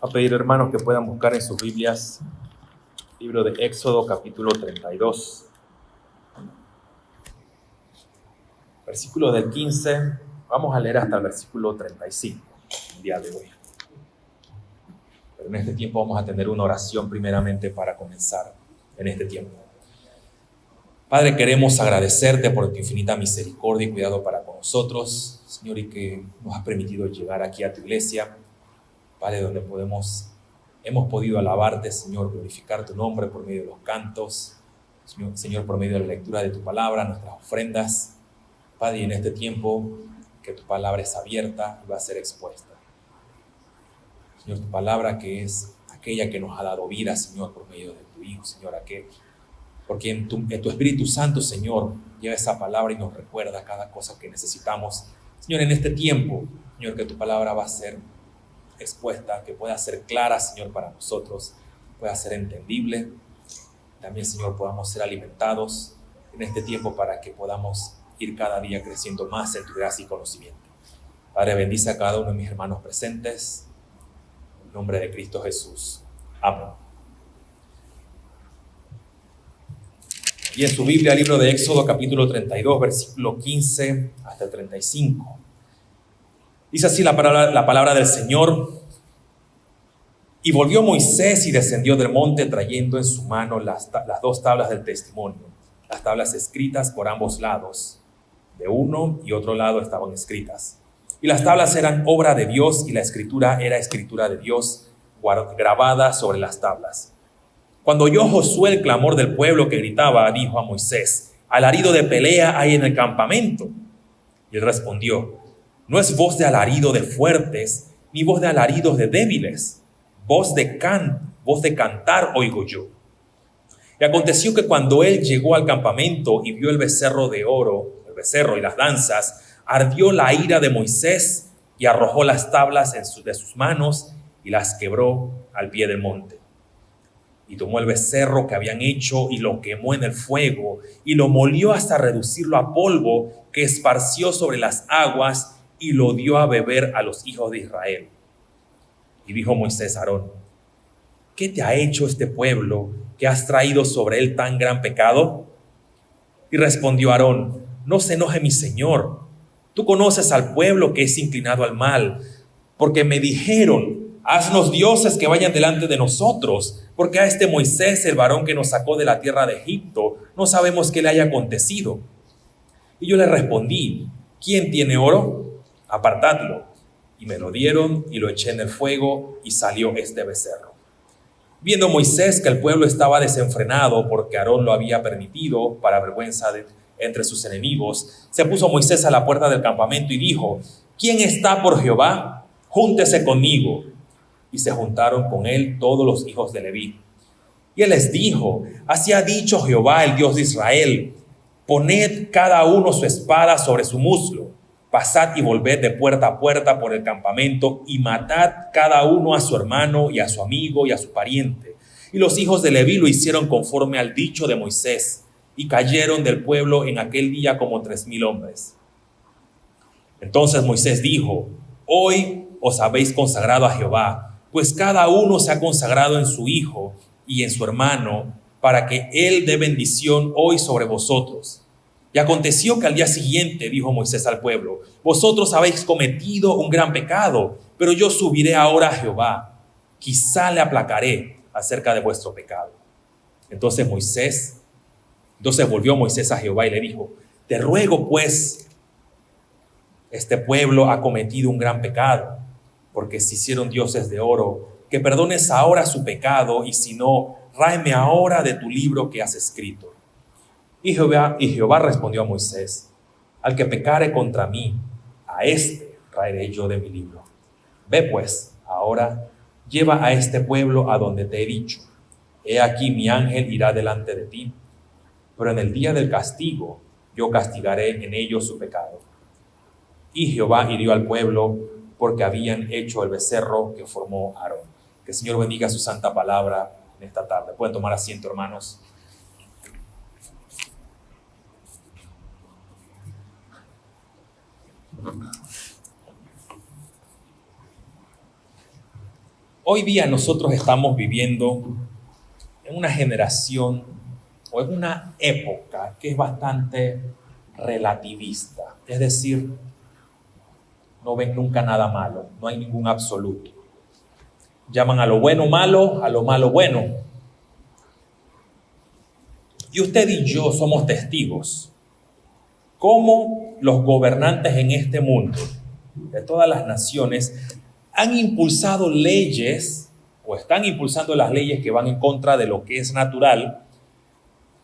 A pedir, hermanos, que puedan buscar en sus Biblias libro de Éxodo, capítulo 32, versículo del 15. Vamos a leer hasta el versículo 35 el día de hoy. Pero en este tiempo vamos a tener una oración primeramente para comenzar en este tiempo. Padre, queremos agradecerte por tu infinita misericordia y cuidado para con nosotros, Señor, y que nos has permitido llegar aquí a tu iglesia, Padre, donde hemos podido alabarte, Señor, glorificar tu nombre por medio de los cantos, Señor, por medio de la lectura de tu palabra, nuestras ofrendas. Padre, y en este tiempo que tu palabra es abierta y va a ser expuesta. Señor, tu palabra que es aquella que nos ha dado vida, Señor, por medio de tu Hijo, Señor, porque en tu Espíritu Santo, Señor, lleva esa palabra y nos recuerda cada cosa que necesitamos. Señor, en este tiempo, Señor, que tu palabra va a ser expuesta, que pueda ser clara, Señor, para nosotros, pueda ser entendible. También, Señor, podamos ser alimentados en este tiempo para que podamos ir cada día creciendo más en tu gracia y conocimiento. Padre, bendice a cada uno de mis hermanos presentes. En el nombre de Cristo Jesús. Amén. Y en su Biblia, libro de Éxodo, capítulo 32, versículo 15 hasta el 35. Dice así la palabra del Señor. Y volvió Moisés y descendió del monte trayendo en su mano las dos tablas del testimonio, las tablas escritas por ambos lados. De uno y otro lado estaban escritas. Y las tablas eran obra de Dios y la escritura era escritura de Dios grabada sobre las tablas. Cuando oyó Josué el clamor del pueblo que gritaba, dijo a Moisés: alarido de pelea hay en el campamento. Y él respondió: no es voz de alarido de fuertes, ni voz de alaridos de débiles. Voz de cantar oigo yo. Y aconteció que cuando él llegó al campamento y vio el becerro de oro, el becerro y las danzas, ardió la ira de Moisés y arrojó las tablas de sus manos y las quebró al pie del monte. Y tomó el becerro que habían hecho y lo quemó en el fuego y lo molió hasta reducirlo a polvo, que esparció sobre las aguas y lo dio a beber a los hijos de Israel. Y dijo Moisés a Aarón: ¿qué te ha hecho este pueblo que has traído sobre él tan gran pecado? Y respondió Aarón: no se enoje mi señor. Tú conoces al pueblo que es inclinado al mal, porque me dijeron: haznos dioses que vayan delante de nosotros, porque a este Moisés, el varón que nos sacó de la tierra de Egipto, no sabemos qué le haya acontecido. Y yo le respondí: ¿quién tiene oro? Apartadlo. Y me lo dieron y lo eché en el fuego y salió este becerro. Viendo Moisés que el pueblo estaba desenfrenado porque Aarón lo había permitido para vergüenza entre sus enemigos, se puso Moisés a la puerta del campamento y dijo: ¿quién está por Jehová? Júntese conmigo. Y se juntaron con él todos los hijos de Leví. Y él les dijo: así ha dicho Jehová, el Dios de Israel: poned cada uno su espada sobre su muslo, pasad y volved de puerta a puerta por el campamento y matad cada uno a su hermano y a su amigo y a su pariente. Y los hijos de Leví lo hicieron conforme al dicho de Moisés, y cayeron del pueblo en aquel día como 3,000 hombres. Entonces Moisés dijo: hoy os habéis consagrado a Jehová, pues cada uno se ha consagrado en su hijo y en su hermano, para que él dé bendición hoy sobre vosotros. Y aconteció que al día siguiente dijo Moisés al pueblo: vosotros habéis cometido un gran pecado, pero yo subiré ahora a Jehová, quizá le aplacaré acerca de vuestro pecado. Entonces volvió Moisés a Jehová y le dijo: te ruego pues, este pueblo ha cometido un gran pecado, porque se hicieron dioses de oro, que perdones ahora su pecado, y si no, ráeme ahora de tu libro que has escrito. Y Jehová respondió a Moisés: al que pecare contra mí, a este raeré yo de mi libro. Ve pues, ahora, lleva a este pueblo a donde te he dicho. He aquí mi ángel irá delante de ti, pero en el día del castigo yo castigaré en ellos su pecado. Y Jehová hirió al pueblo porque habían hecho el becerro que formó Aarón. Que el Señor bendiga su santa palabra en esta tarde. Pueden tomar asiento, hermanos. Hoy día nosotros estamos viviendo en una generación o en una época que es bastante relativista. Es decir, no ven nunca nada malo, no hay ningún absoluto. Llaman a lo bueno malo, a lo malo bueno. Y usted y yo somos testigos cómo los gobernantes en este mundo, de todas las naciones, han impulsado leyes o están impulsando las leyes que van en contra de lo que es natural.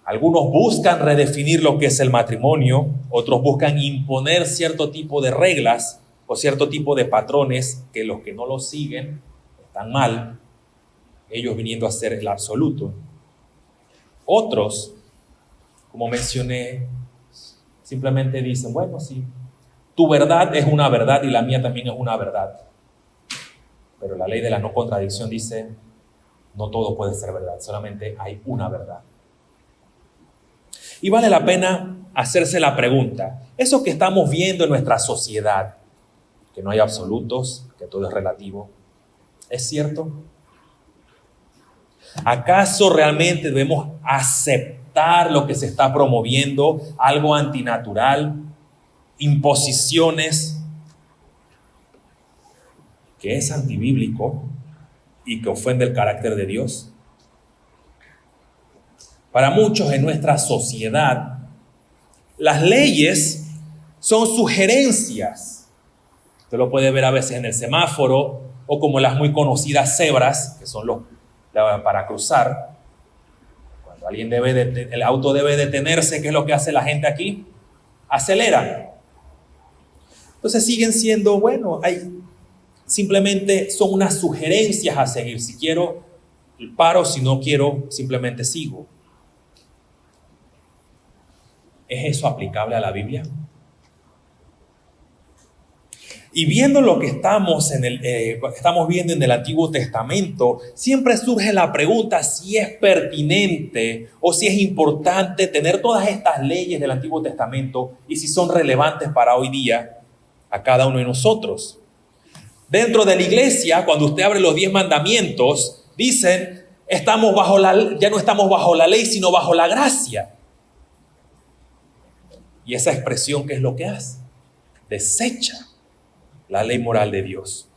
Algunos buscan redefinir lo que es el matrimonio, otros buscan imponer cierto tipo de reglas o cierto tipo de patrones que los que no lo siguen están mal, ellos viniendo a ser el absoluto. Otros, como mencioné, simplemente dicen, bueno, sí, tu verdad es una verdad y la mía también es una verdad. Pero la ley de la no contradicción dice, no todo puede ser verdad, solamente hay una verdad. Y vale la pena hacerse la pregunta, eso que estamos viendo en nuestra sociedad, que no hay absolutos, que todo es relativo, ¿es cierto? ¿Acaso realmente debemos aceptar lo que se está promoviendo, algo antinatural, imposiciones, que es antibíblico y que ofende el carácter de Dios? Para muchos en nuestra sociedad, las leyes son sugerencias. Usted lo puede ver a veces en el semáforo o como las muy conocidas cebras, que son para cruzar. Cuando alguien el auto debe detenerse, ¿qué es lo que hace la gente aquí? Acelera. Entonces siguen siendo, bueno, simplemente son unas sugerencias a seguir. Si quiero, paro; si no quiero, simplemente sigo. ¿Es eso aplicable a la Biblia? Y viendo lo que estamos viendo en el Antiguo Testamento, siempre surge la pregunta si es pertinente o si es importante tener todas estas leyes del Antiguo Testamento y si son relevantes para hoy día a cada uno de nosotros. Dentro de la iglesia, cuando usted abre los 10 mandamientos, dicen, ya no estamos bajo la ley, sino bajo la gracia. Y esa expresión, ¿qué es lo que hace? Desecha la ley moral de Dios.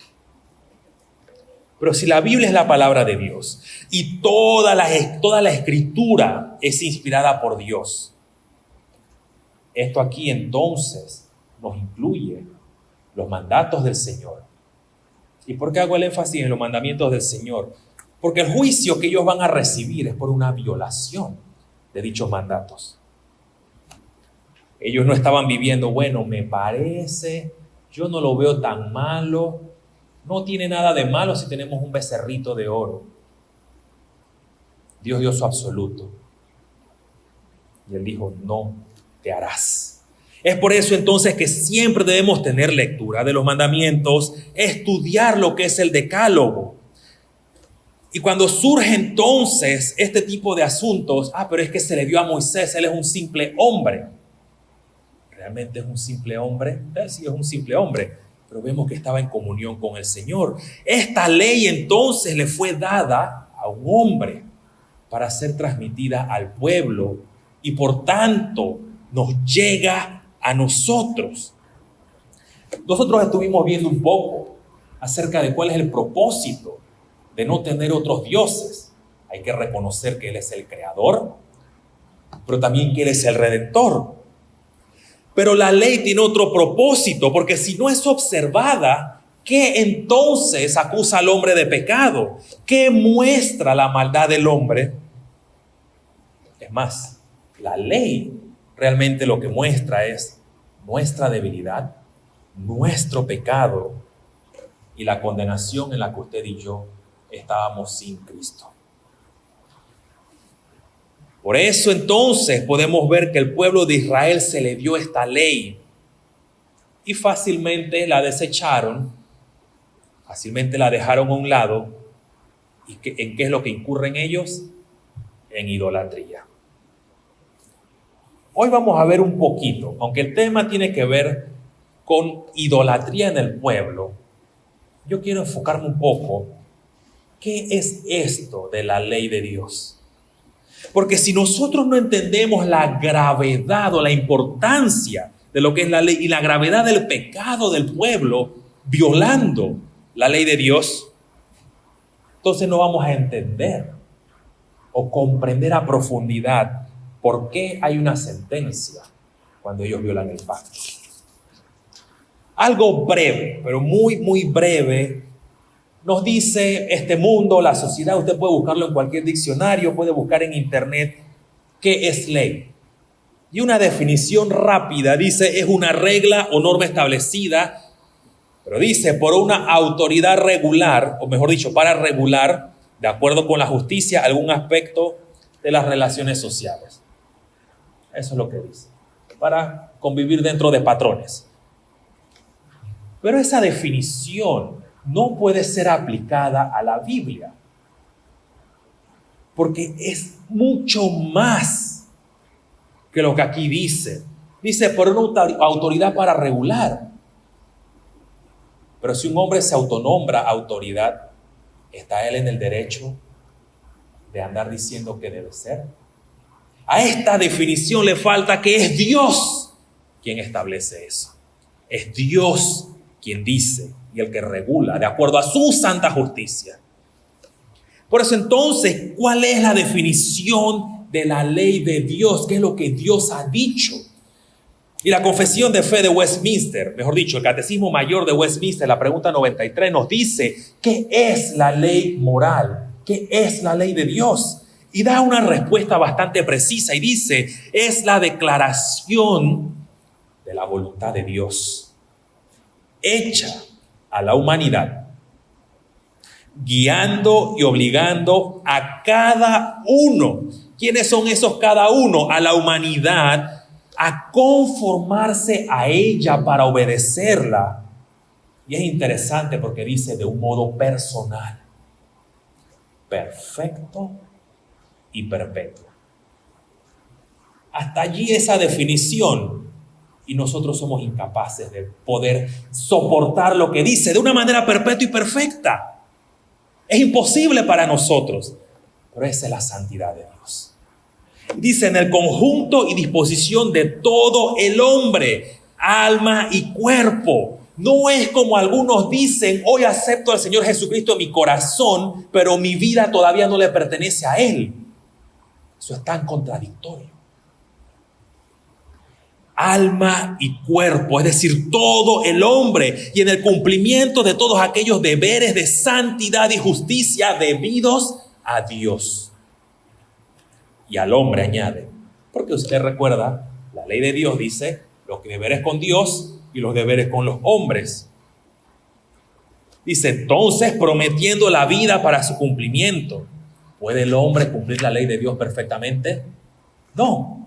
Pero si la Biblia es la palabra de Dios y toda la escritura es inspirada por Dios, esto aquí entonces nos incluye los mandatos del Señor. ¿Y por qué hago el énfasis en los mandamientos del Señor? Porque el juicio que ellos van a recibir es por una violación de dichos mandatos. Ellos no estaban viviendo, bueno, me parece, yo no lo veo tan malo, no tiene nada de malo si tenemos un becerrito de oro. Dios dio su absoluto. Y Él dijo, no te harás. Es por eso entonces que siempre debemos tener lectura de los mandamientos, estudiar lo que es el decálogo. Y cuando surge entonces este tipo de asuntos, pero es que se le dio a Moisés, él es un simple hombre. ¿Realmente es un simple hombre? Sí, es un simple hombre, pero vemos que estaba en comunión con el Señor. Esta ley entonces le fue dada a un hombre para ser transmitida al pueblo y por tanto nos llega a nosotros. Nosotros estuvimos viendo un poco acerca de cuál es el propósito de no tener otros dioses. Hay que reconocer que Él es el creador, pero también que Él es el redentor. Pero la ley tiene otro propósito, porque si no es observada, ¿qué entonces acusa al hombre de pecado? ¿Qué muestra la maldad del hombre? Es más, la ley realmente lo que muestra es nuestra debilidad, nuestro pecado y la condenación en la que usted y yo estábamos sin Cristo. Por eso entonces podemos ver que el pueblo de Israel se le dio esta ley y fácilmente la desecharon, fácilmente la dejaron a un lado. ¿Y en qué es lo que incurren ellos? En idolatría. Hoy vamos a ver un poquito, aunque el tema tiene que ver con idolatría en el pueblo, yo quiero enfocarme un poco ¿qué es esto de la ley de Dios? Porque si nosotros no entendemos la gravedad o la importancia de lo que es la ley y la gravedad del pecado del pueblo violando la ley de Dios, entonces no vamos a entender o comprender a profundidad por qué hay una sentencia cuando ellos violan el pacto. Algo breve, pero muy, muy breve, nos dice este mundo, la sociedad. Usted puede buscarlo en cualquier diccionario, puede buscar en internet qué es ley. Y una definición rápida dice, es una regla o norma establecida, pero dice, por una autoridad regular, o mejor dicho, para regular, de acuerdo con la justicia, algún aspecto de las relaciones sociales. Eso es lo que dice, para convivir dentro de patrones. Pero esa definición no puede ser aplicada a la Biblia, porque es mucho más que lo que aquí dice. Dice, por una autoridad para regular. Pero si un hombre se autonombra autoridad, ¿está él en el derecho de andar diciendo que debe ser? A esta definición le falta que es Dios quien establece eso. Es Dios quien dice y el que regula de acuerdo a su santa justicia. Por eso entonces, ¿cuál es la definición de la ley de Dios? ¿Qué es lo que Dios ha dicho? Y la Confesión de Fe de Westminster, mejor dicho, el Catecismo Mayor de Westminster, la pregunta 93, nos dice, ¿qué es la ley moral? ¿Qué es la ley de Dios? Y da una respuesta bastante precisa y dice, es la declaración de la voluntad de Dios, hecha a la humanidad, guiando y obligando a cada uno. ¿Quiénes son esos cada uno? A la humanidad, a conformarse a ella para obedecerla. Y es interesante porque dice de un modo personal, perfecto y perpetuo. Hasta allí esa definición, y nosotros somos incapaces de poder soportar lo que dice de una manera perpetua y perfecta. Es imposible para nosotros, pero esa es la santidad de Dios. Dice, en el conjunto y disposición de todo el hombre, alma y cuerpo. No es como algunos dicen, hoy acepto al Señor Jesucristo en mi corazón, pero mi vida todavía no le pertenece a Él. Eso es tan contradictorio. Alma y cuerpo, es decir, todo el hombre, y en el cumplimiento de todos aquellos deberes de santidad y justicia debidos a Dios. Y al hombre añade, porque usted recuerda, la ley de Dios dice los deberes con Dios y los deberes con los hombres. Dice, entonces, prometiendo la vida para su cumplimiento, ¿puede el hombre cumplir la ley de Dios perfectamente? No.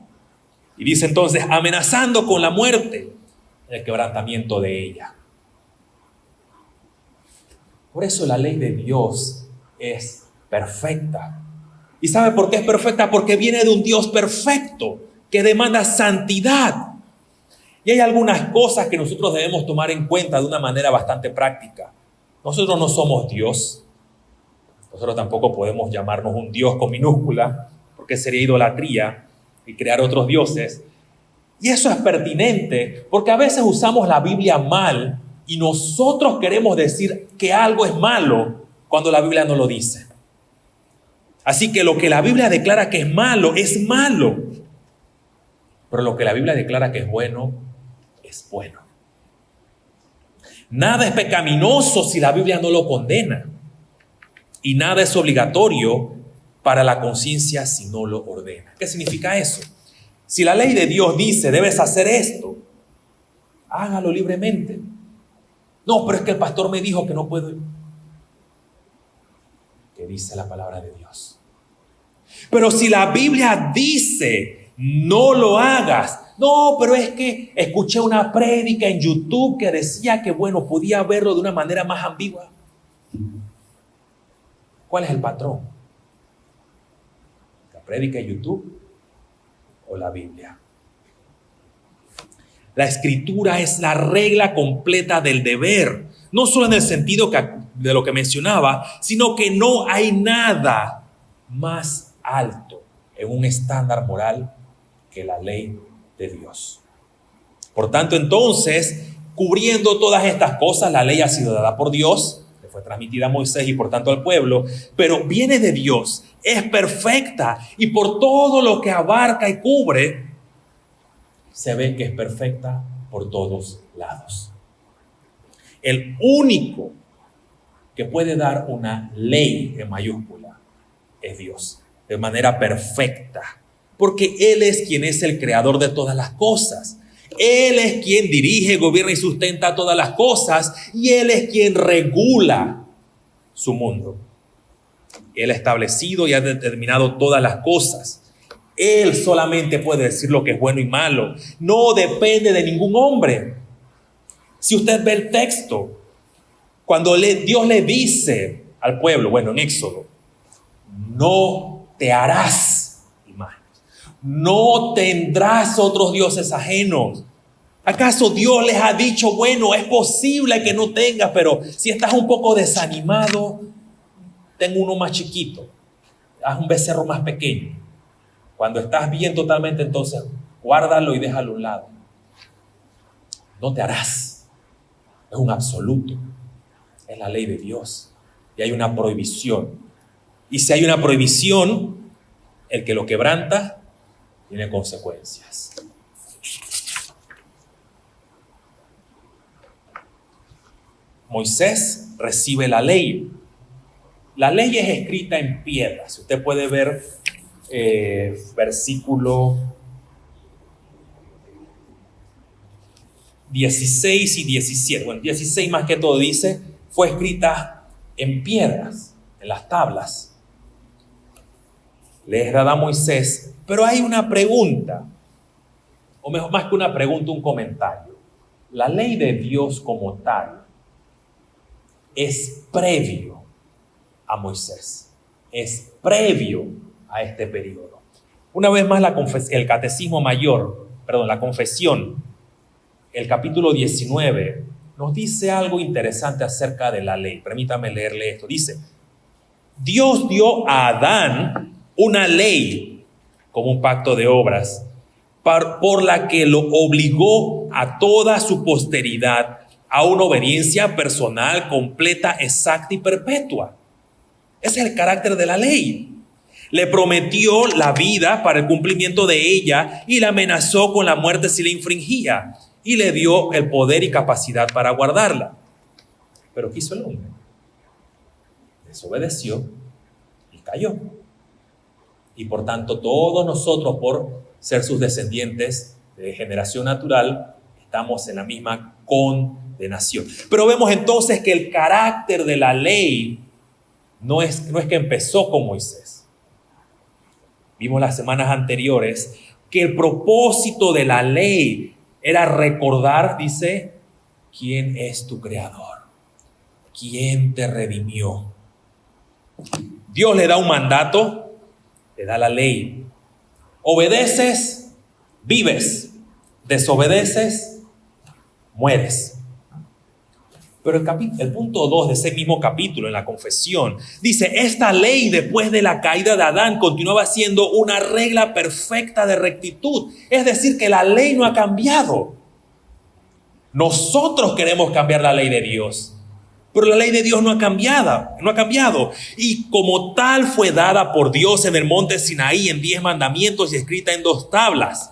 Y dice entonces, amenazando con la muerte, el quebrantamiento de ella. Por eso la ley de Dios es perfecta. ¿Y sabe por qué es perfecta? Porque viene de un Dios perfecto, que demanda santidad. Y hay algunas cosas que nosotros debemos tomar en cuenta de una manera bastante práctica. Nosotros no somos Dios. Nosotros tampoco podemos llamarnos un Dios con minúscula, porque sería idolatría y crear otros dioses. Y eso es pertinente, porque a veces usamos la Biblia mal y nosotros queremos decir que algo es malo cuando la Biblia no lo dice. Así que lo que la Biblia declara que es malo, pero lo que la Biblia declara que es bueno, es bueno. Nada es pecaminoso si la Biblia no lo condena, y nada es obligatorio para la conciencia si no lo ordena. ¿Qué significa eso? Si la ley de Dios dice, debes hacer esto, hágalo libremente. No, pero es que el pastor me dijo que no puedo. ¿Qué dice la palabra de Dios? Pero si la Biblia dice, no lo hagas. No, pero es que escuché una prédica en YouTube que decía que, bueno, podía verlo de una manera más ambigua. ¿Cuál es el patrón? ¿La prédica en YouTube o la Biblia? La escritura es la regla completa del deber, no solo en el sentido de lo que mencionaba, sino que no hay nada más alto en un estándar moral que la ley de Dios. Por tanto, entonces, cubriendo todas estas cosas, la ley ha sido dada por Dios, que fue transmitida a Moisés y por tanto al pueblo, pero viene de Dios, es perfecta y por todo lo que abarca y cubre, se ve que es perfecta por todos lados. El único que puede dar una ley en mayúscula es Dios, de manera perfecta, porque Él es quien es el creador de todas las cosas. Él es quien dirige, gobierna y sustenta todas las cosas, y Él es quien regula su mundo. Él ha establecido y ha determinado todas las cosas. Él solamente puede decir lo que es bueno y malo. No depende de ningún hombre. Si usted ve el texto, cuando Dios le dice al pueblo, bueno, en Éxodo, no te harás imágenes, no tendrás otros dioses ajenos. ¿Acaso Dios les ha dicho, bueno, es posible que no tengas, pero si estás un poco desanimado, ten uno más chiquito, haz un becerro más pequeño? Cuando estás bien totalmente, entonces guárdalo y déjalo a un lado. No te harás. Es un absoluto. Es la ley de Dios. Y hay una prohibición. Y si hay una prohibición, el que lo quebranta tiene consecuencias. Moisés recibe la ley. La ley es escrita en piedras. Si usted puede ver versículo 16 y 17. Bueno, 16 más que todo dice, fue escrita en piedras, en las tablas. Les da a Moisés, pero hay una pregunta, o mejor, más que una pregunta, un comentario. La ley de Dios como tal es previo a Moisés, es previo a este periodo. Una vez más el Catecismo Mayor, la Confesión, el capítulo 19, nos dice algo interesante acerca de la ley. Permítame leerle esto. Dice, Dios dio a Adán una ley como un pacto de obras por la que lo obligó a toda su posteridad a una obediencia personal, completa, exacta y perpetua. Ese es el carácter de la ley. Le prometió la vida para el cumplimiento de ella y la amenazó con la muerte si la infringía, y le dio el poder y capacidad para guardarla. Pero ¿qué hizo el hombre? Desobedeció y cayó. Y por tanto todos nosotros, por ser sus descendientes de generación natural, estamos en la misma condenación. Pero vemos entonces que el carácter de la ley no es que empezó con Moisés. Vimos las semanas anteriores que el propósito de la ley era recordar, dice, quién es tu creador, quién te redimió. Dios le da un mandato, le da la ley. Obedeces, vives. Desobedeces, mueres. Pero el punto 2 de ese mismo capítulo en la confesión dice, esta ley después de la caída de Adán continuaba siendo una regla perfecta de rectitud. Es decir, que la ley no ha cambiado. Nosotros queremos cambiar la ley de Dios, pero la ley de Dios no ha cambiado. Y como tal fue dada por Dios en el monte Sinaí en 10 mandamientos y escrita en 2 tablas.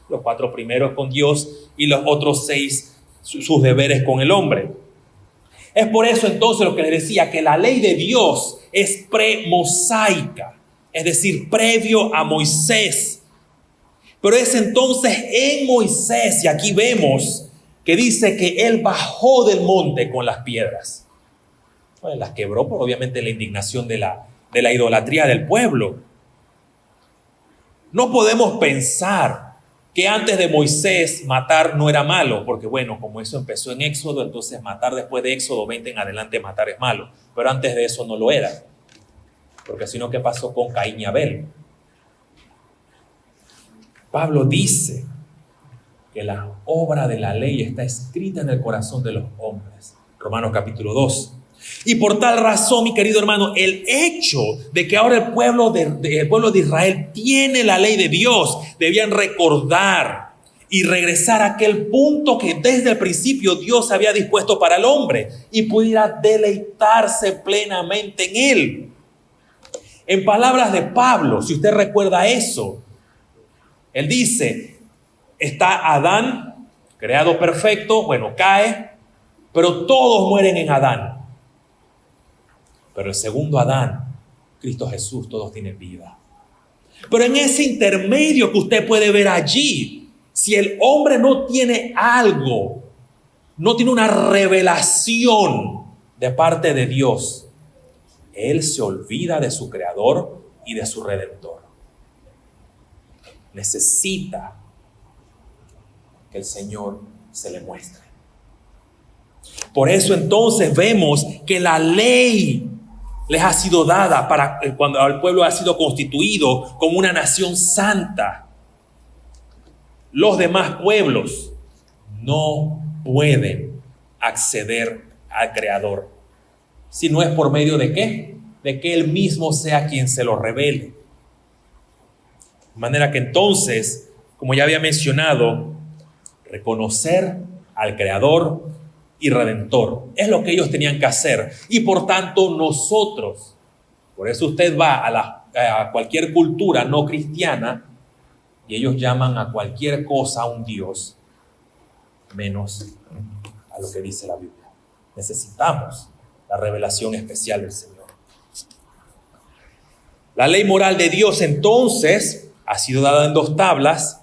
Los 4 primeros con Dios y los otros 6 sus deberes con el hombre. Es por eso entonces lo que les decía, que la ley de Dios es premosaica, es decir, previo a Moisés. Pero es entonces en Moisés, y aquí vemos que dice que él bajó del monte con las piedras. Bueno, las quebró por obviamente la indignación de la idolatría del pueblo. No podemos pensar que antes de Moisés matar no era malo, porque bueno, como eso empezó en Éxodo, entonces matar después de Éxodo 20 en adelante matar es malo, pero antes de eso no lo era, porque si no, ¿qué pasó con Caín y Abel? Pablo dice que la obra de la ley está escrita en el corazón de los hombres, Romanos capítulo 2. Y por tal razón, mi querido hermano, el hecho de que ahora el pueblo de Israel tiene la ley de Dios, debían recordar y regresar a aquel punto que desde el principio Dios había dispuesto para el hombre y pudiera deleitarse plenamente en él. En palabras de Pablo, si usted recuerda eso, él dice, está Adán, creado perfecto, bueno, cae, pero todos mueren en Adán. Pero el segundo Adán, Cristo Jesús, todos tienen vida. Pero en ese intermedio que usted puede ver allí, si el hombre no tiene algo, no tiene una revelación de parte de Dios, él se olvida de su Creador y de su Redentor. Necesita que el Señor se le muestre. Por eso entonces vemos que la ley les ha sido dada para cuando el pueblo ha sido constituido como una nación santa. Los demás pueblos no pueden acceder al Creador si no es por medio de ¿qué? De que Él mismo sea quien se lo revele. De manera que entonces, como ya había mencionado, reconocer al Creador y Redentor es lo que ellos tenían que hacer. Y por tanto nosotros, por eso usted va a cualquier cultura no cristiana y ellos llaman a cualquier cosa a un Dios, menos a lo que dice la Biblia. Necesitamos la revelación especial del Señor. La ley moral de Dios entonces ha sido dada en 2 tablas.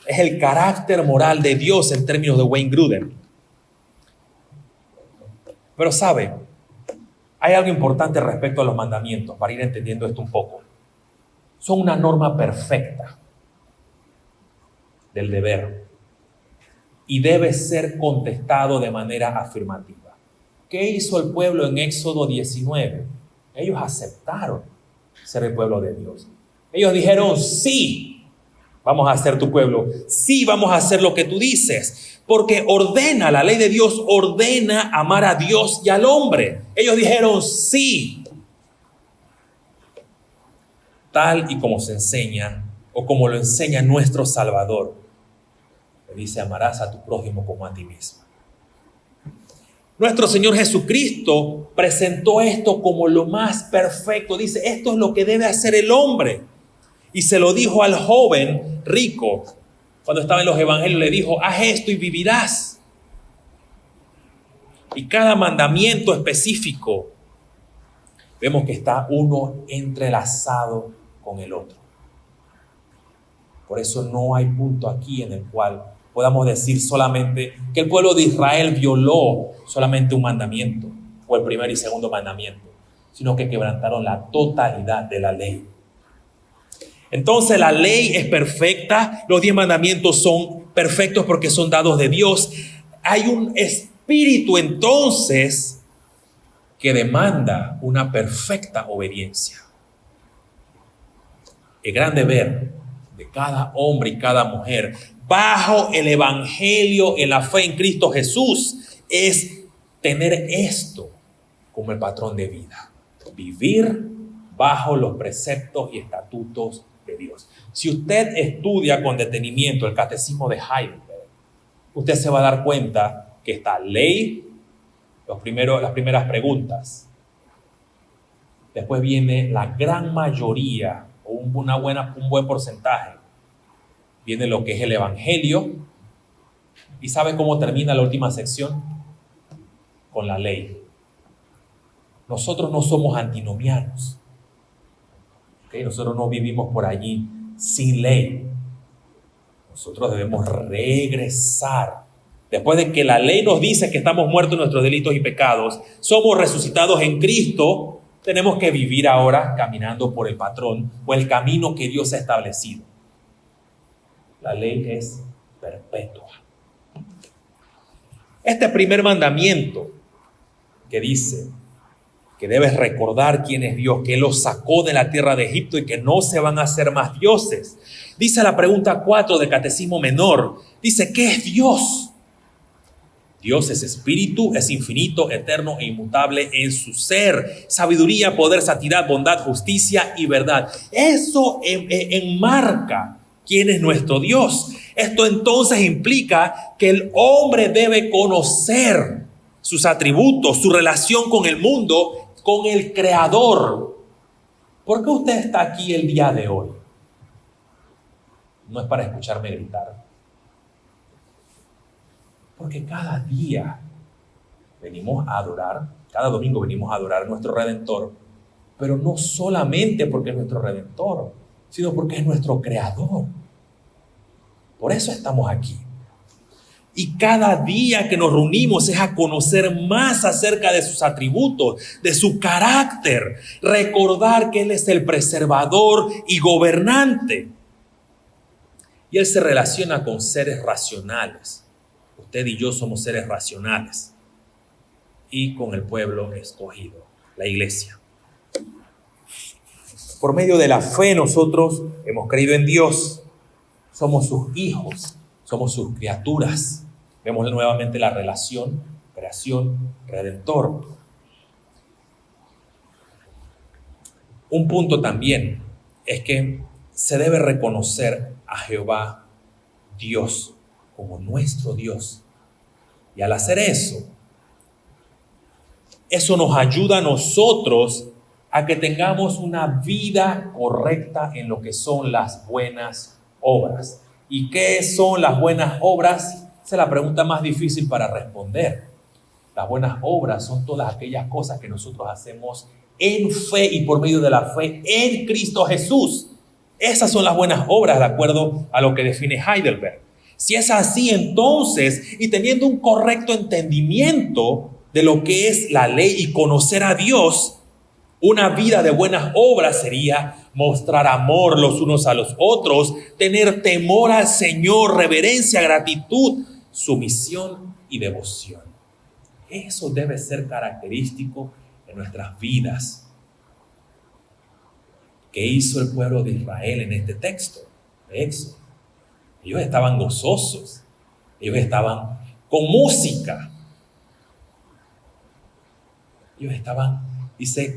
Es el carácter moral de Dios en términos de Wayne Grudem. Pero sabe, hay algo importante respecto a los mandamientos para ir entendiendo esto un poco. Son una norma perfecta del deber y debe ser contestado de manera afirmativa. ¿Qué hizo el pueblo en Éxodo 19? Ellos aceptaron ser el pueblo de Dios. Ellos dijeron, sí, vamos a ser tu pueblo. Sí, vamos a hacer lo que tú dices. Porque ordena, la ley de Dios ordena amar a Dios y al hombre. Ellos dijeron sí. Tal y como se enseña, o como lo enseña nuestro Salvador. Le dice, amarás a tu prójimo como a ti mismo. Nuestro Señor Jesucristo presentó esto como lo más perfecto. Dice, esto es lo que debe hacer el hombre. Y se lo dijo al joven rico. Cuando estaba en los evangelios le dijo, haz esto y vivirás. Y cada mandamiento específico, vemos que está uno entrelazado con el otro. Por eso no hay punto aquí en el cual podamos decir solamente que el pueblo de Israel violó solamente un mandamiento, o el primer y segundo mandamiento, sino que quebrantaron la totalidad de la ley. Entonces la ley es perfecta, los 10 mandamientos son perfectos porque son dados de Dios. Hay un espíritu entonces que demanda una perfecta obediencia. El gran deber de cada hombre y cada mujer bajo el evangelio, en la fe en Cristo Jesús, es tener esto como el patrón de vida. Vivir bajo los preceptos y estatutos de Dios. Si usted estudia con detenimiento el catecismo de Heidelberg, usted se va a dar cuenta que esta ley, las primeras preguntas, después viene la gran mayoría o un buen porcentaje, viene lo que es el evangelio. ¿Y sabe cómo termina la última sección? Con la ley. Nosotros no somos antinomianos. ¿Okay? Nosotros no vivimos por allí sin ley. Nosotros debemos regresar. Después de que la ley nos dice que estamos muertos en nuestros delitos y pecados, somos resucitados en Cristo, tenemos que vivir ahora caminando por el patrón o el camino que Dios ha establecido. La ley es perpetua. Este primer mandamiento que dice que debes recordar quién es Dios, que Él los sacó de la tierra de Egipto y que no se van a hacer más dioses. Dice la pregunta 4 del Catecismo Menor, dice, ¿qué es Dios? Dios es espíritu, es infinito, eterno e inmutable en su ser. Sabiduría, poder, santidad, bondad, justicia y verdad. Eso enmarca quién es nuestro Dios. Esto entonces implica que el hombre debe conocer sus atributos, su relación con el mundo, con el Creador. ¿Por qué usted está aquí el día de hoy? No es para escucharme gritar. Porque cada día venimos a adorar, cada domingo venimos a adorar a nuestro Redentor, pero no solamente porque es nuestro Redentor, sino porque es nuestro Creador. Por eso estamos aquí. Y cada día que nos reunimos es a conocer más acerca de sus atributos, de su carácter, recordar que Él es el preservador y gobernante. Y Él se relaciona con seres racionales. Usted y yo somos seres racionales. Y con el pueblo escogido, la iglesia. Por medio de la fe nosotros hemos creído en Dios. Somos sus hijos, somos sus criaturas. Vemos nuevamente la relación, creación, redentor. Un punto también es que se debe reconocer a Jehová Dios como nuestro Dios. Y al hacer eso nos ayuda a nosotros a que tengamos una vida correcta en lo que son las buenas obras. ¿Y qué son las buenas obras? Esa es la pregunta más difícil para responder. Las buenas obras son todas aquellas cosas que nosotros hacemos en fe y por medio de la fe en Cristo Jesús. Esas son las buenas obras de acuerdo a lo que define Heidelberg. Si es así, entonces, y teniendo un correcto entendimiento de lo que es la ley y conocer a Dios, una vida de buenas obras sería mostrar amor los unos a los otros, tener temor al Señor, reverencia, gratitud, sumisión y devoción. Eso debe ser característico de nuestras vidas. ¿Qué hizo el pueblo de Israel en este texto de Éxodo? Ellos estaban gozosos, ellos estaban con música, ellos estaban, dice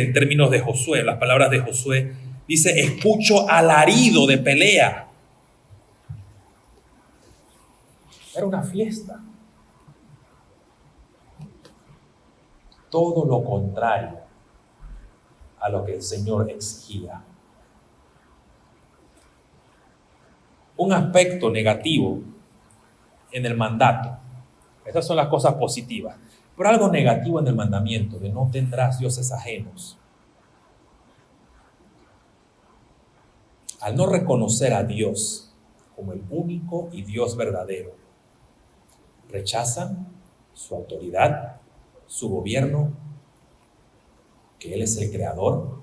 en términos de Josué, las palabras de Josué, dice, escucho alarido de pelea. Era una fiesta. Todo lo contrario a lo que el Señor exigía. Un aspecto negativo en el mandato. Estas son las cosas positivas. Pero algo negativo en el mandamiento de no tendrás dioses ajenos. Al no reconocer a Dios como el único y Dios verdadero, rechazan su autoridad, su gobierno, que Él es el creador,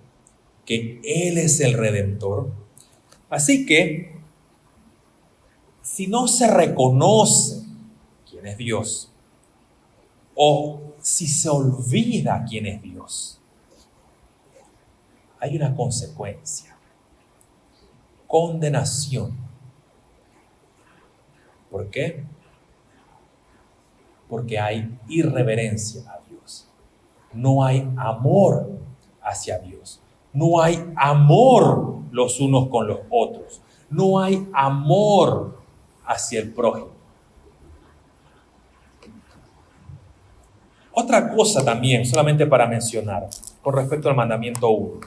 que Él es el redentor. Así que, si no se reconoce quién es Dios, o si se olvida quién es Dios, hay una consecuencia: condenación. ¿Por qué? Porque hay irreverencia a Dios. No hay amor hacia Dios. No hay amor los unos con los otros. No hay amor hacia el prójimo. Otra cosa también, solamente para mencionar, con respecto al mandamiento 1.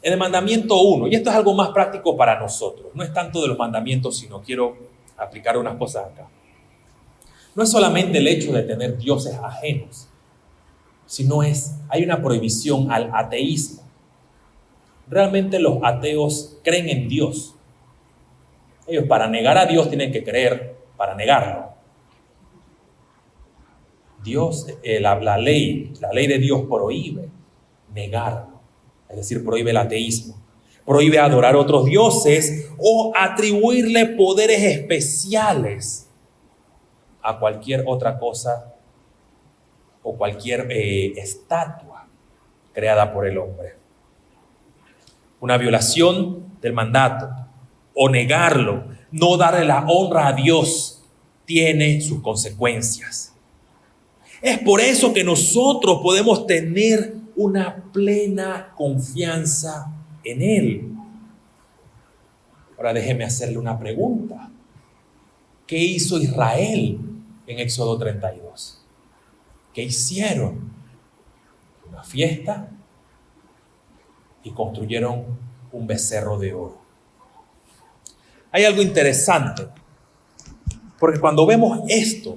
En el mandamiento 1, y esto es algo más práctico para nosotros, no es tanto de los mandamientos, sino quiero aplicar unas cosas acá. No es solamente el hecho de tener dioses ajenos, sino hay una prohibición al ateísmo. Realmente los ateos creen en Dios. Ellos para negar a Dios tienen que creer para negarlo. Dios, la ley de Dios prohíbe negarlo, es decir, prohíbe el ateísmo, prohíbe adorar otros dioses o atribuirle poderes especiales a cualquier otra cosa o cualquier estatua creada por el hombre. Una violación del mandato o negarlo, no darle la honra a Dios, tiene sus consecuencias. Es por eso que nosotros podemos tener una plena confianza en Él. Ahora déjeme hacerle una pregunta. ¿Qué hizo Israel en Éxodo 32? ¿Qué hicieron? Una fiesta y construyeron un becerro de oro. Hay algo interesante, porque cuando vemos esto,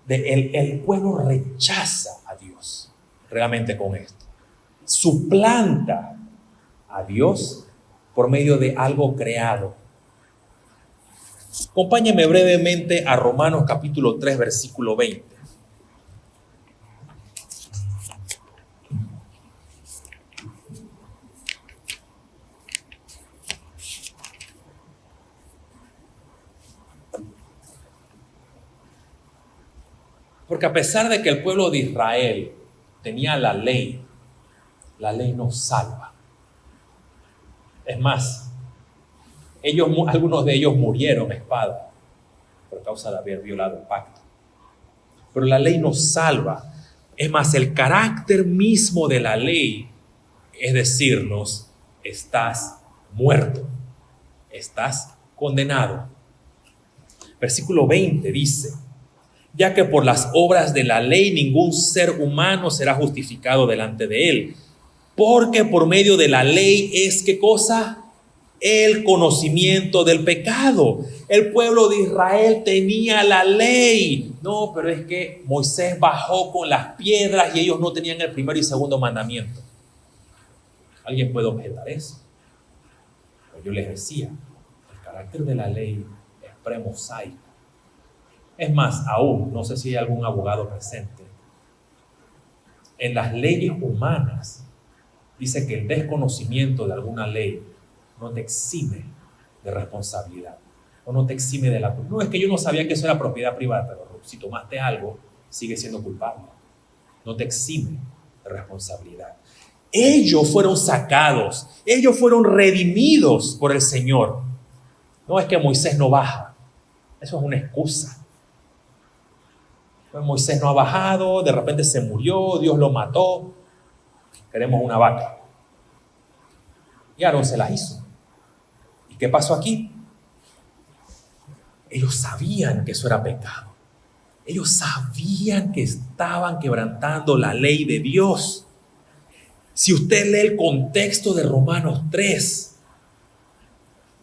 el pueblo rechaza a Dios realmente con esto. Suplanta a Dios por medio de algo creado. Acompáñenme brevemente a Romanos capítulo 3, versículo 20. Porque a pesar de que el pueblo de Israel tenía la ley no salva. Es más, algunos de ellos murieron a espada por causa de haber violado el pacto. Pero la ley nos salva. Es más, el carácter mismo de la ley es decirnos: estás muerto, estás condenado. Versículo 20 dice: ya que por las obras de la ley ningún ser humano será justificado delante de él, porque por medio de la ley es, ¿qué cosa? El conocimiento del pecado. El pueblo de Israel tenía la ley. No, pero es que Moisés bajó con las piedras y ellos no tenían el primero y segundo mandamiento. ¿Alguien puede objetar eso? Pues yo les decía, el carácter de la ley es premosaico. Es más, aún, no sé si hay algún abogado presente, en las leyes humanas dice que el desconocimiento de alguna ley no te exime de responsabilidad o no te exime de la culpa. No, es que yo no sabía que eso era propiedad privada, pero si tomaste algo, sigue siendo culpable. No te exime de responsabilidad. Ellos fueron sacados, ellos fueron redimidos por el Señor. No es que Moisés no baja, eso es una excusa. Moisés no ha bajado, de repente se murió, Dios lo mató, queremos una vaca. Y Aarón se la hizo. ¿Y qué pasó aquí? Ellos sabían que eso era pecado. Ellos sabían que estaban quebrantando la ley de Dios. Si usted lee el contexto de Romanos 3,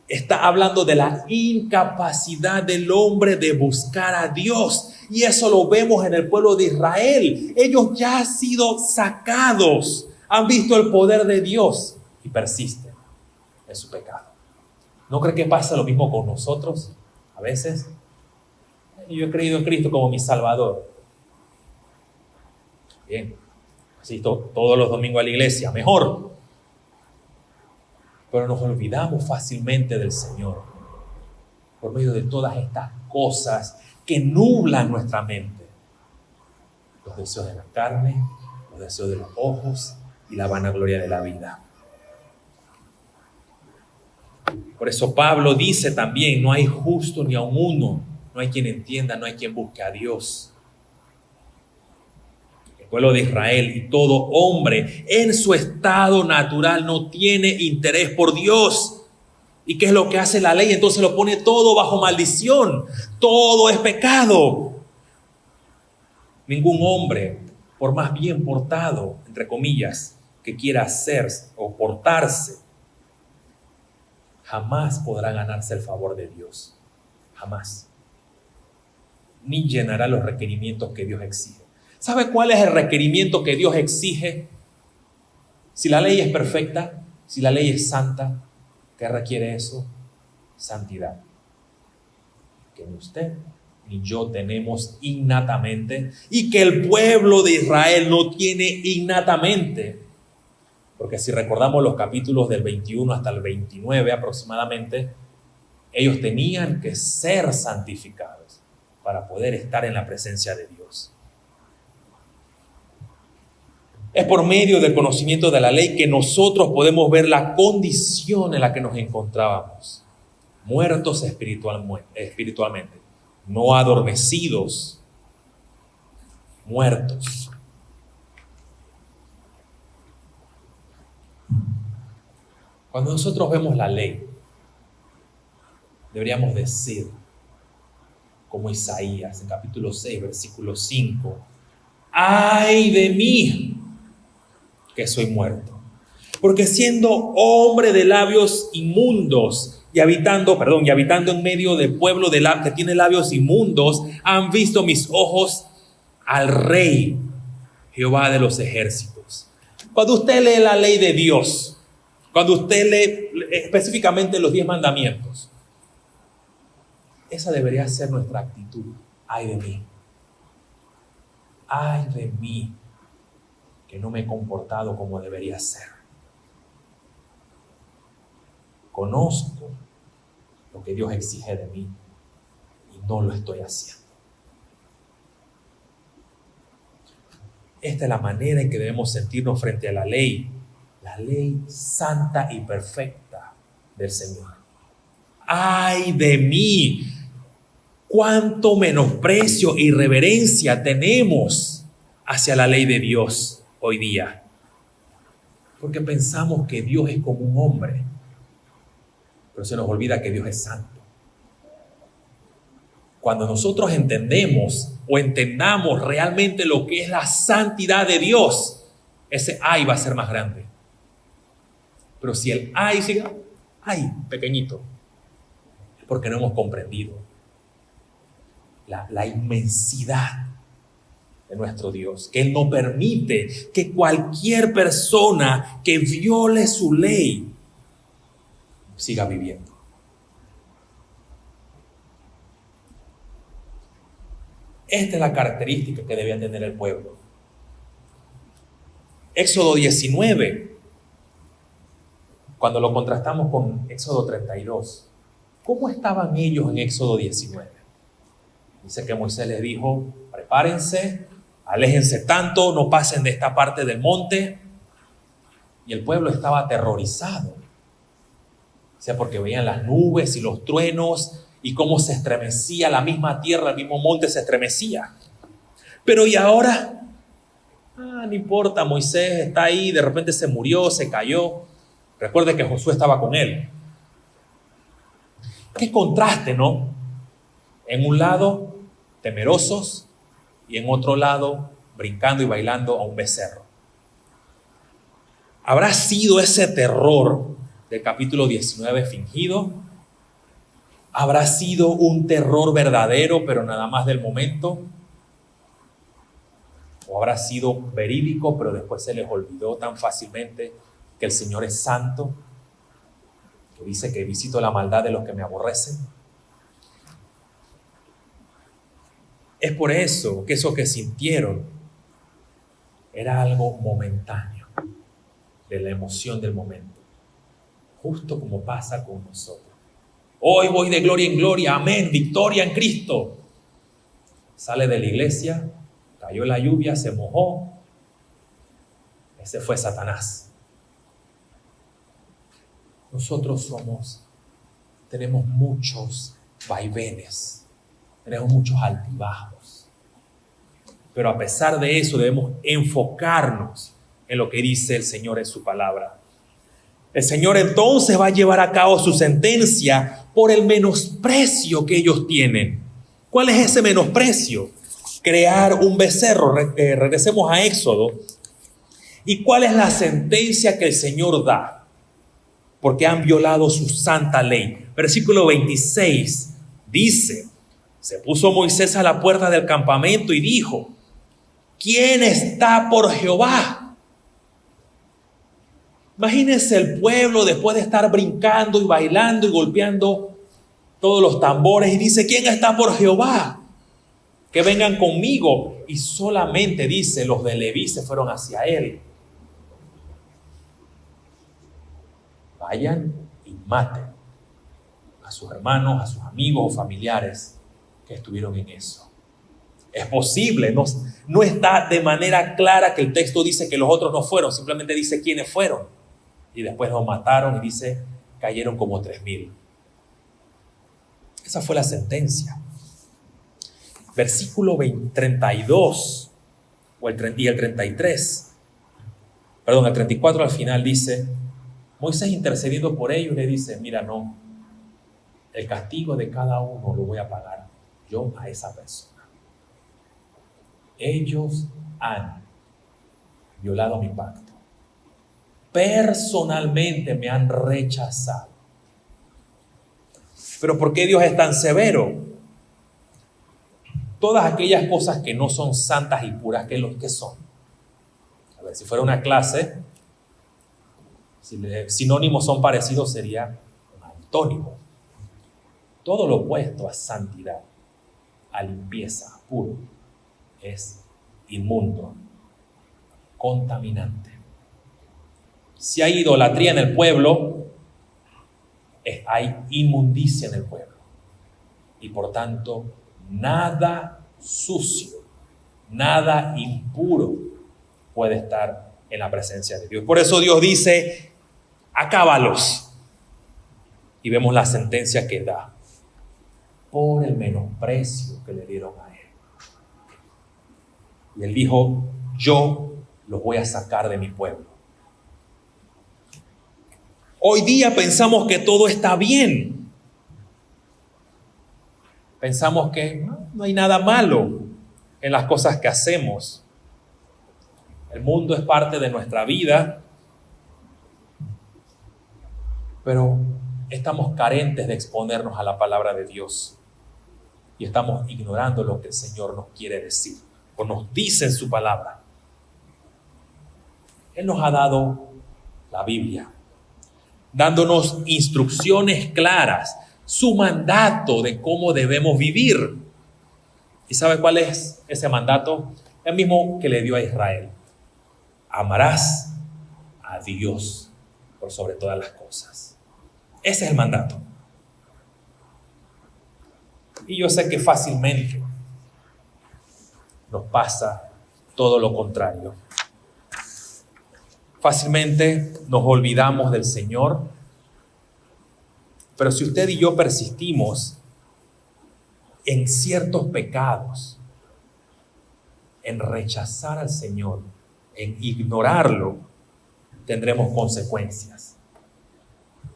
está hablando de la incapacidad del hombre de buscar a Dios. Y eso lo vemos en el pueblo de Israel. Ellos ya han sido sacados, han visto el poder de Dios y persisten en su pecado. ¿No cree que pasa lo mismo con nosotros? A veces, yo he creído en Cristo como mi Salvador. Bien, asisto todos los domingos a la iglesia, mejor. Pero nos olvidamos fácilmente del Señor por medio de todas estas cosas que nublan nuestra mente. Los deseos de la carne, los deseos de los ojos y la vanagloria de la vida. Por eso Pablo dice también: no hay justo ni aun uno, no hay quien entienda, no hay quien busque a Dios. El pueblo de Israel y todo hombre en su estado natural no tiene interés por Dios. ¿Y qué es lo que hace la ley? Entonces lo pone todo bajo maldición. Todo es pecado. Ningún hombre, por más bien portado, entre comillas, que quiera hacer o portarse, jamás podrá ganarse el favor de Dios. Jamás. Ni llenará los requerimientos que Dios exige. ¿Sabe cuál es el requerimiento que Dios exige? Si la ley es perfecta, si la ley es santa, ¿qué requiere eso? Santidad. Que ni usted ni yo tenemos innatamente, y que el pueblo de Israel no tiene innatamente. Porque si recordamos los capítulos del 21 hasta el 29 aproximadamente, ellos tenían que ser santificados para poder estar en la presencia de Dios. Es por medio del conocimiento de la ley que nosotros podemos ver la condición en la que nos encontrábamos. muertos espiritualmente, no adormecidos, muertos. Cuando nosotros vemos la ley, deberíamos decir, como Isaías en capítulo 6, versículo 5, ¡ay de mí, que soy muerto! Porque siendo hombre de labios inmundos y habitando en medio del pueblo que tiene labios inmundos, han visto mis ojos al Rey, Jehová de los ejércitos. Cuando usted lee la ley de Dios, cuando usted lee específicamente los 10 mandamientos, esa debería ser nuestra actitud. Ay de mí. Ay de mí, que no me he comportado como debería ser. Conozco lo que Dios exige de mí y no lo estoy haciendo. Esta es la manera en que debemos sentirnos frente a la ley santa y perfecta del Señor. ¡Ay de mí! ¡Cuánto menosprecio e irreverencia tenemos hacia la ley de Dios hoy día! Porque pensamos que Dios es como un hombre, pero se nos olvida que Dios es santo. Cuando nosotros entendemos o entendamos realmente lo que es la santidad de Dios, ese ay va a ser más grande. Pero si el ay sigue, ay, pequeñito, es porque no hemos comprendido la inmensidad de nuestro Dios, que Él no permite que cualquier persona que viole su ley siga viviendo. Esta es la característica que debía tener el pueblo. Éxodo 19, cuando lo contrastamos con Éxodo 32, ¿cómo estaban ellos en Éxodo 19? Dice que Moisés les dijo, prepárense, aléjense tanto, no pasen de esta parte del monte. Y el pueblo estaba aterrorizado. O sea, porque veían las nubes y los truenos y cómo se estremecía la misma tierra, el mismo monte se estremecía. Pero ¿y ahora? No importa, Moisés está ahí, de repente se murió, se cayó. Recuerde que Josué estaba con él. Qué contraste, ¿no? En un lado, temerosos, y en otro lado, brincando y bailando a un becerro. ¿Habrá sido ese terror del capítulo 19 fingido? ¿Habrá sido un terror verdadero, pero nada más del momento? ¿O habrá sido verídico, pero después se les olvidó tan fácilmente que el Señor es santo, que dice que visito la maldad de los que me aborrecen? Es por eso que eso que sintieron era algo momentáneo, de la emoción del momento, justo como pasa con nosotros. Hoy voy de gloria en gloria, amén, victoria en Cristo. Sale de la iglesia, cayó la lluvia, se mojó. Ese fue Satanás. Nosotros tenemos muchos vaivenes, tenemos muchos altibajos. Pero a pesar de eso debemos enfocarnos en lo que dice el Señor en su palabra. El Señor entonces va a llevar a cabo su sentencia por el menosprecio que ellos tienen. ¿Cuál es ese menosprecio? Crear un becerro. Regresemos a Éxodo. ¿Y cuál es la sentencia que el Señor da? Porque han violado su santa ley. Versículo 26 dice, se puso Moisés a la puerta del campamento y dijo, ¿quién está por Jehová? Imagínense el pueblo después de estar brincando y bailando y golpeando todos los tambores y dice, ¿quién está por Jehová? Que vengan conmigo. Y solamente dice, los de Leví se fueron hacia él. Vayan y maten a sus hermanos, a sus amigos o familiares que estuvieron en eso. Es posible, no está de manera clara que el texto dice que los otros no fueron, simplemente dice quiénes fueron. Y después los mataron y dice, cayeron como 3,000. Esa fue la sentencia. Versículo 32 y el 33. Perdón, el 34 al final dice, Moisés intercediendo por ellos le dice, mira, no, el castigo de cada uno lo voy a pagar yo a esa persona. Ellos han violado mi pacto. Personalmente me han rechazado. Pero ¿por qué Dios es tan severo? Todas aquellas cosas que no son santas y puras, ¿qué son? A ver, si fuera una clase, si sinónimos son parecidos, sería un antónimo. Todo lo opuesto a santidad, a limpieza, a puro, es inmundo, contaminante. Si hay idolatría en el pueblo, hay inmundicia en el pueblo. Y por tanto, nada sucio, nada impuro puede estar en la presencia de Dios. Por eso Dios dice, acábalos. Y vemos la sentencia que da por el menosprecio que le dieron a él. Y él dijo, yo los voy a sacar de mi pueblo. Hoy día pensamos que todo está bien. Pensamos que no hay nada malo en las cosas que hacemos. El mundo es parte de nuestra vida, pero estamos carentes de exponernos a la palabra de Dios y estamos ignorando lo que el Señor nos quiere decir o nos dice en su palabra. Él nos ha dado la Biblia, dándonos instrucciones claras, su mandato de cómo debemos vivir. ¿Y sabe cuál es ese mandato? El mismo que le dio a Israel. Amarás a Dios por sobre todas las cosas. Ese es el mandato. Y yo sé que fácilmente nos pasa todo lo contrario. Fácilmente nos olvidamos del Señor. Pero si usted y yo persistimos en ciertos pecados, en rechazar al Señor, en ignorarlo, tendremos consecuencias.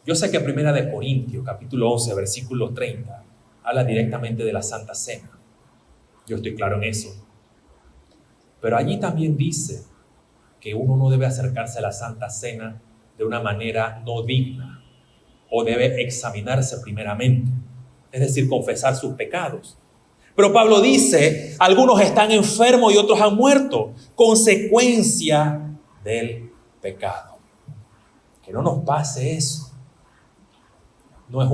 Yo sé que 1 Corintios, capítulo 11, versículo 30, habla directamente de la Santa Cena. Yo estoy claro en eso. Pero allí también dice que uno no debe acercarse a la Santa Cena de una manera no digna, o debe examinarse primeramente, es decir, confesar sus pecados. Pero Pablo dice, algunos están enfermos y otros han muerto, consecuencia del pecado. Que no nos pase eso. No es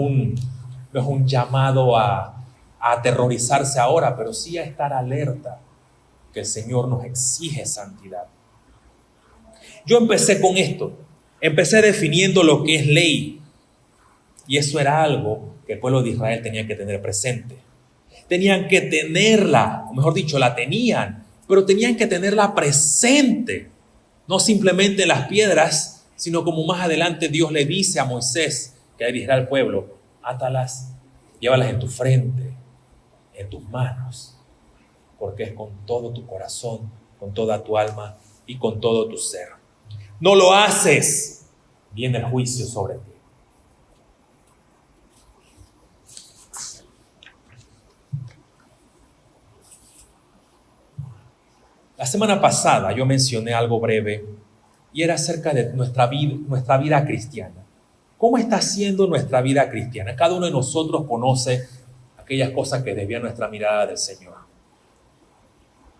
un llamado a aterrorizarse ahora, pero sí a estar alerta, que el Señor nos exige santidad. Yo empecé con esto, empecé definiendo lo que es ley. Y eso era algo que el pueblo de Israel tenía que tener presente. Tenían que tenerla, o mejor dicho, la tenían, pero tenían que tenerla presente. No simplemente en las piedras, sino como más adelante Dios le dice a Moisés, que dirigirá al pueblo, átalas, llévalas en tu frente, en tus manos, porque es con todo tu corazón, con toda tu alma y con todo tu ser. No lo haces, viene el juicio sobre ti. La semana pasada yo mencioné algo breve y era acerca de nuestra vida cristiana. ¿Cómo está siendo nuestra vida cristiana? Cada uno de nosotros conoce aquellas cosas que desvían nuestra mirada del Señor.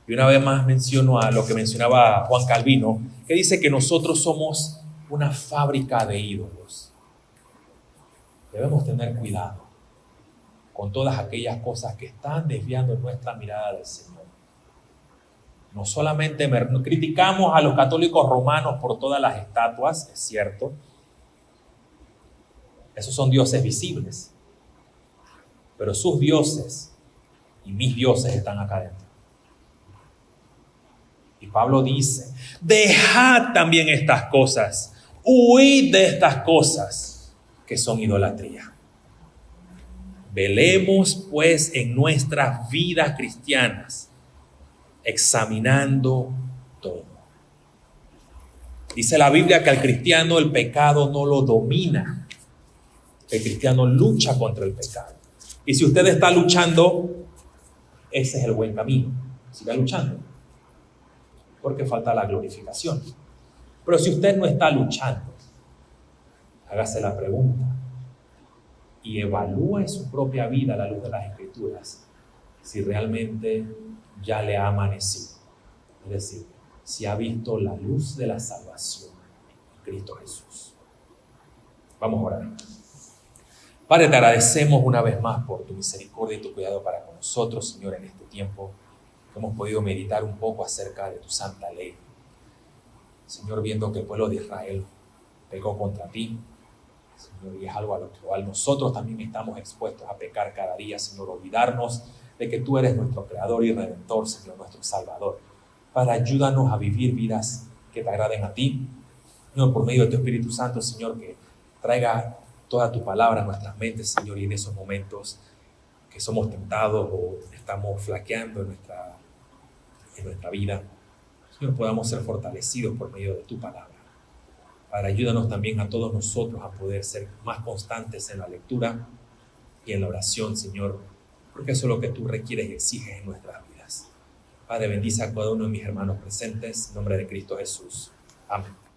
Y una vez más menciono a lo que mencionaba Juan Calvino, que dice que nosotros somos una fábrica de ídolos. Debemos tener cuidado con todas aquellas cosas que están desviando nuestra mirada del Señor. No solamente criticamos a los católicos romanos por todas las estatuas, es cierto. Esos son dioses visibles. Pero sus dioses y mis dioses están acá adentro. Y Pablo dice, dejad también estas cosas, huid de estas cosas que son idolatría. Velemos pues en nuestras vidas cristianas, examinando todo. Dice la Biblia que al cristiano el pecado no lo domina. El cristiano lucha contra el pecado. Y si usted está luchando, ese es el buen camino. Siga luchando. Porque falta la glorificación. Pero si usted no está luchando, hágase la pregunta y evalúe su propia vida a la luz de las Escrituras si realmente ya le ha amanecido. Es decir, si ha visto la luz de la salvación en Cristo Jesús. Vamos a orar. Padre, te agradecemos una vez más por tu misericordia y tu cuidado para con nosotros, Señor, en este tiempo que hemos podido meditar un poco acerca de tu santa ley. Señor, viendo que el pueblo de Israel pecó contra ti, Señor, y es algo a lo cual nosotros también estamos expuestos a pecar cada día, Señor, olvidarnos de que tú eres nuestro Creador y Redentor, Señor, nuestro Salvador. Padre, ayúdanos a vivir vidas que te agraden a ti, Señor, por medio de tu Espíritu Santo, Señor, que traiga toda tu palabra a nuestras mentes, Señor, y en esos momentos que somos tentados o estamos flaqueando en nuestra vida, Señor, podamos ser fortalecidos por medio de tu palabra. Padre, ayúdanos también a todos nosotros a poder ser más constantes en la lectura y en la oración, Señor, porque eso es lo que tú requieres y exiges en nuestras vidas. Padre, bendice a cada uno de mis hermanos presentes, en nombre de Cristo Jesús. Amén.